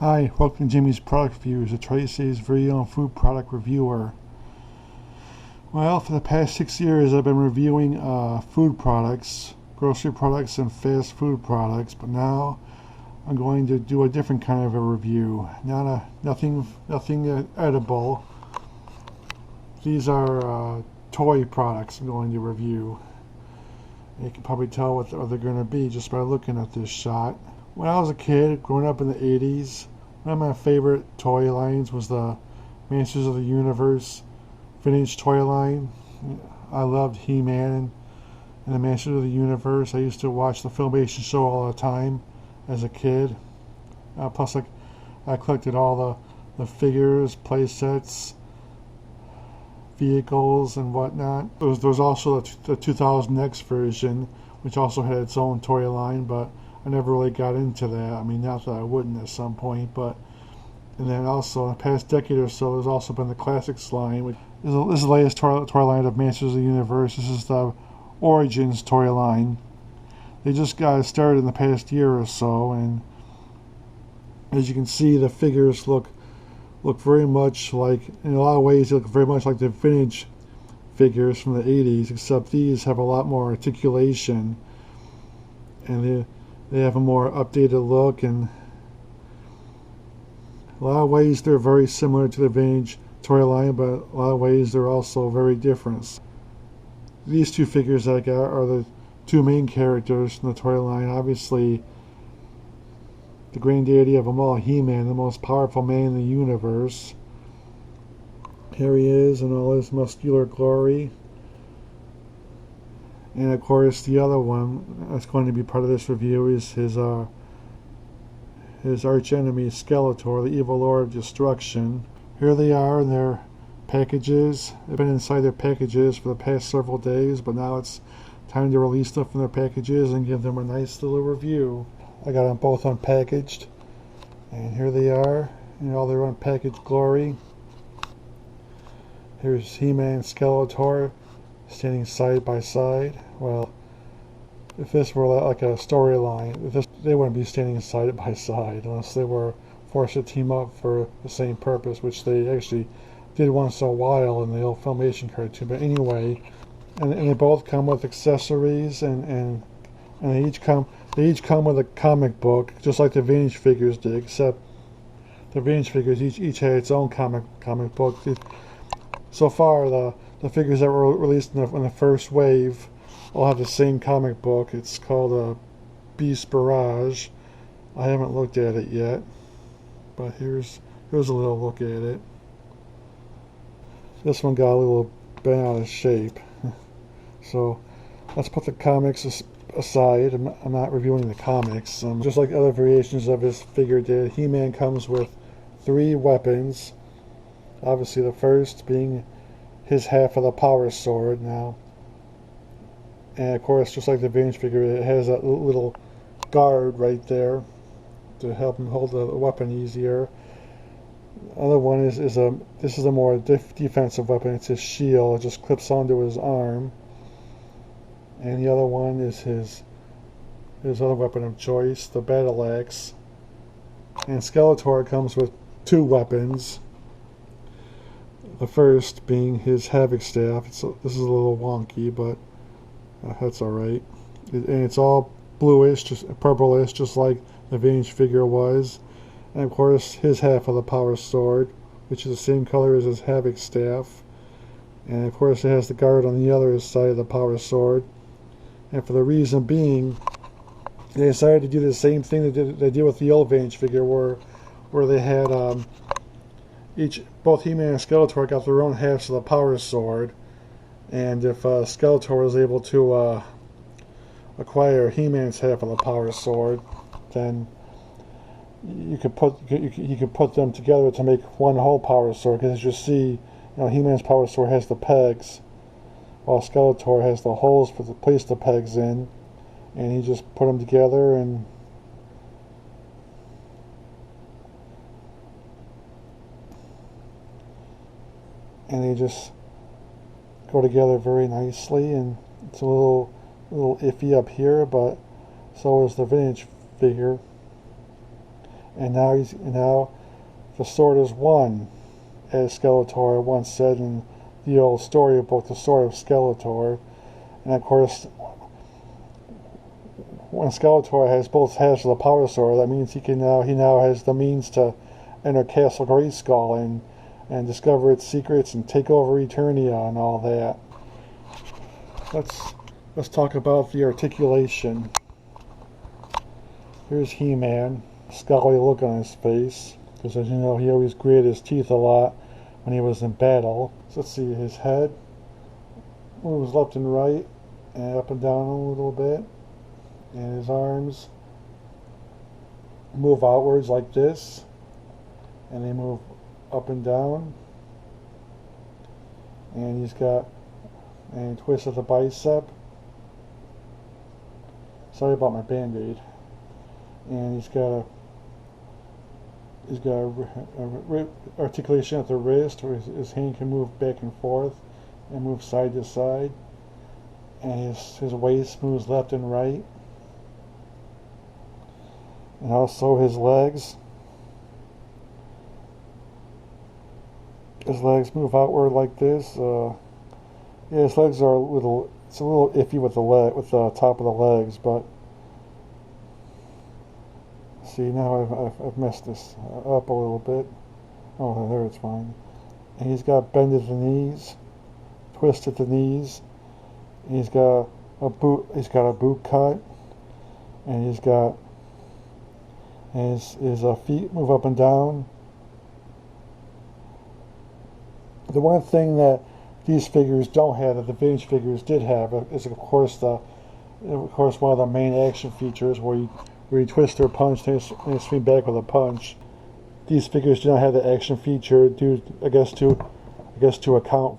Hi, welcome to Jimmy's Product Reviews, a Tracy's very own food product reviewer. Well, for the past 6 years I've been reviewing food products, grocery products and fast food products, but now I'm going to do a different kind of a review. Nothing edible. These are toy products I'm going to review. You can probably tell what they're going to be just by looking at this shot. When I was a kid, growing up in the 80s, one of my favorite toy lines was the Masters of the Universe vintage toy line. I loved He-Man and the Masters of the Universe. I used to watch the Filmation show all the time as a kid. Plus, I collected all the figures, playsets, vehicles, and whatnot. There was also the 2000X version, which also had its own toy line, but I never really got into that. I mean, not that I wouldn't at some point, but... And then also, in the past decade or so, there's also been the Classics line. This is the latest toy line of Masters of the Universe. This is the Origins toy line. They just got started in the past year or so, and as you can see, the figures look very much like, in a lot of ways, they look very much like the vintage figures from the 80s, except these have a lot more articulation, and they have a more updated look, and a lot of ways they're very similar to the vintage toy line, but a lot of ways they're also very different. These two figures I got are the two main characters from the toy line. Obviously, the granddaddy of them all, He-Man, the most powerful man in the universe. Here he is in all his muscular glory. And of course, the other one that's going to be part of this review is his arch enemy, Skeletor, the evil lord of destruction. Here they are in their packages. They've been inside their packages for the past several days, but now it's time to release them from their packages and give them a nice little review. I got them both unpackaged, and here they are in all their unpackaged glory. Here's He-Man and Skeletor standing side by side. Well, if this were like a storyline, they wouldn't be standing side by side unless they were forced to team up for the same purpose, which they actually did once in a while in the old Filmation cartoon. But anyway, and they both come with accessories, and they each come with a comic book, just like the vintage figures did, except the vintage figures each had its own comic book. So far, the figures that were released in the first wave all have the same comic book. It's called Beast Barrage. I haven't looked at it yet, but here's a little look at it. This one got a little bent out of shape. So let's put the comics aside. I'm not reviewing the comics. Just like other variations of this figure did, He-Man comes with 3 weapons. Obviously, the first being his half of the power sword now. And of course, just like the vintage figure, it has that little guard right there to help him hold the weapon easier. The other one this is a more defensive weapon. It's his shield. It just clips onto his arm. And the other one is his other weapon of choice, the battle axe. And Skeletor comes with 2 weapons. The first being his Havoc Staff. This is a little wonky, but that's alright. And it's all bluish, just purplish, just like the vintage figure was. And of course, his half of the power sword, which is the same color as his Havoc Staff. And of course, it has the guard on the other side of the power sword. And for the reason being, they decided to do the same thing they did with the old vintage figure, where they had both He-Man and Skeletor got their own halves of the power sword, and if Skeletor was able to acquire He-Man's half of the power sword, then you could put them together to make one whole power sword. Because as you see, He-Man's power sword has the pegs, while Skeletor has the holes to place the pegs in, and he just put them together and they just go together very nicely. And it's a little iffy up here, but so is the vintage figure. and now the sword is one, as Skeletor once said in the old storybook, The Sword of Skeletor. And of course, when Skeletor has both halves of the power sword, that means he now has the means to enter Castle Grayskull and discover its secrets and take over Eternia and all that. Let's talk about the articulation. Here's He-Man, scowly look on his face, because as you know, he always gritted his teeth a lot when he was in battle. So let's see, his head moves left and right and up and down a little bit, and his arms move outwards like this, and they move up and down, and he twists at the bicep. Sorry about my band-aid. And he's got a articulation at the wrist, where his hand can move back and forth and move side to side, and his waist moves left and right, and also his legs move outward like this. Yeah, his legs are it's a little iffy with the top of the legs, but see, now I've messed this up a little bit. Oh, there, it's fine. And he's got bend at the knees, twist at the knees. And he's got a boot cut, and his feet move up and down. The one thing that these figures don't have that the vintage figures did have is of course one of the main action features where you twist or punch and you swing back with a punch. These figures do not have the action feature due, I guess, to account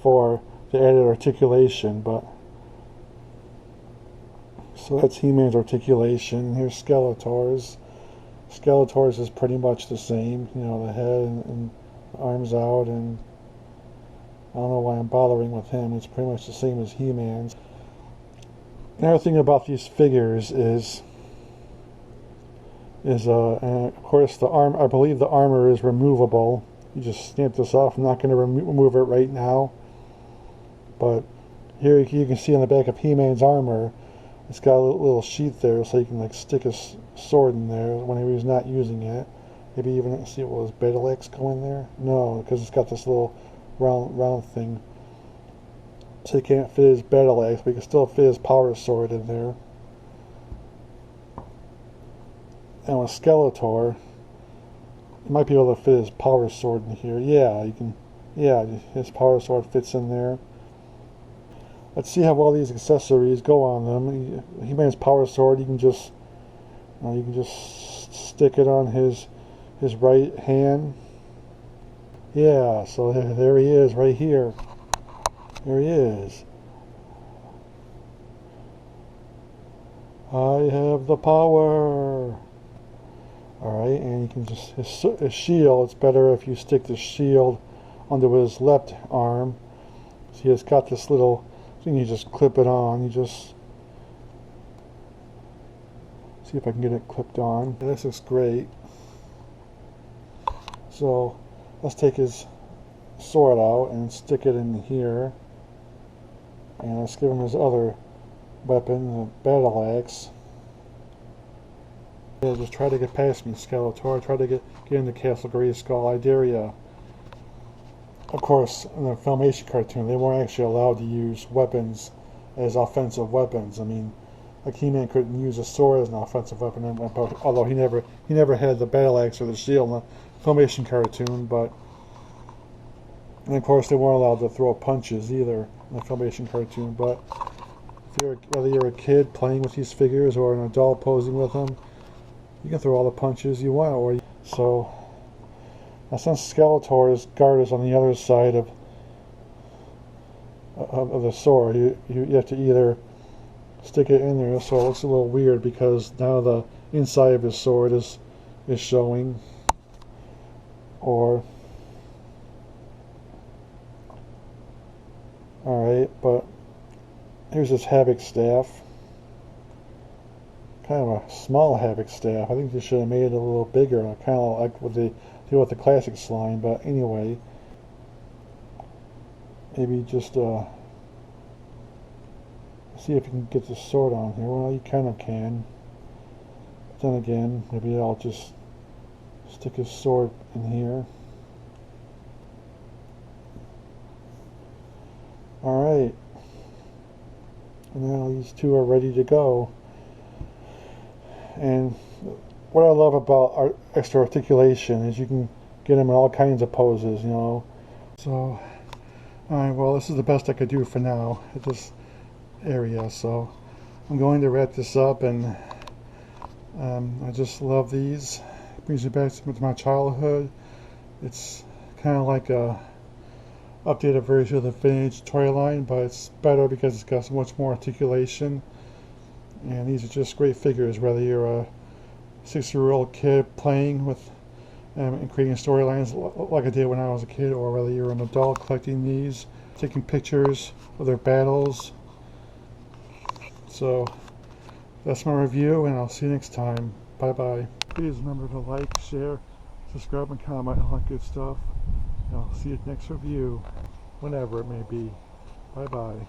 for the added articulation. But so that's He-Man's articulation. Here's Skeletor's. Skeletor's is pretty much the same. You know, the head and arms out, and I don't know why I'm bothering with him. It's pretty much the same as He-Man's. Another thing about these figures is and of course I believe the armor is removable. You just snap this off. I'm not going to remove it right now, but here you can see on the back of He-Man's armor, it's got a little sheath there, so you can like stick his sword in there when he's not using it. Maybe even see what his battle axe go in there. No, because it's got this little round thing. So you can't fit his battle axe, but you can still fit his power sword in there. And with Skeletor, you might be able to fit his power sword in here. Yeah, you can. Yeah, his power sword fits in there. Let's see how well these accessories go on them. He-Man's power sword, you can just stick it on his right hand. Yeah, so there he is, right here. There he is. I have the power. Alright, and you can just, his shield, it's better if you stick the shield onto his left arm. See, it's got this little thing, you just clip it on. You just, see if I can get it clipped on. This is great. So, let's take his sword out and stick it in here. And let's give him his other weapon, the battle axe. Yeah, just try to get past me, Skeletor. Try to get into Castle Grayskull. I dare ya. Of course, in the Filmation cartoon, they weren't actually allowed to use weapons as offensive weapons. I mean, like He-Man couldn't use a sword as an offensive weapon, although he never had the battle axe or the shield in the Filmation cartoon. But, and of course, they weren't allowed to throw punches either in the Filmation cartoon. But whether you're a kid playing with these figures or an adult posing with them, you can throw all the punches you want. So, now since Skeletor's guard is on the other side of the sword, you have to either stick it in there, so it looks a little weird because now the inside of his sword is showing, or alright, but here's his Havoc staff. kind of a small Havoc staff. I think they should have made it a little bigger, kind of like what they do with the classic slime. But anyway, maybe just see if you can get the sword on here. Well, you kind of can. But then again, maybe I'll just stick his sword in here. Alright. Now these two are ready to go. And what I love about extra articulation is you can get them in all kinds of poses, you know. So, alright, well, this is the best I could do for now at this area. So, I'm going to wrap this up, and I just love these. It brings me back to my childhood. It's kind of like a updated version of the vintage toy line, but it's better because it's got so much more articulation. And these are just great figures, whether you're a 6-year-old kid playing with and creating storylines like I did when I was a kid, or whether you're an adult collecting these, taking pictures of their battles. So that's my review, and I'll see you next time. Bye bye. Please remember to like, share, subscribe, and comment, all that good stuff. And I'll see you next review, whenever it may be. Bye bye.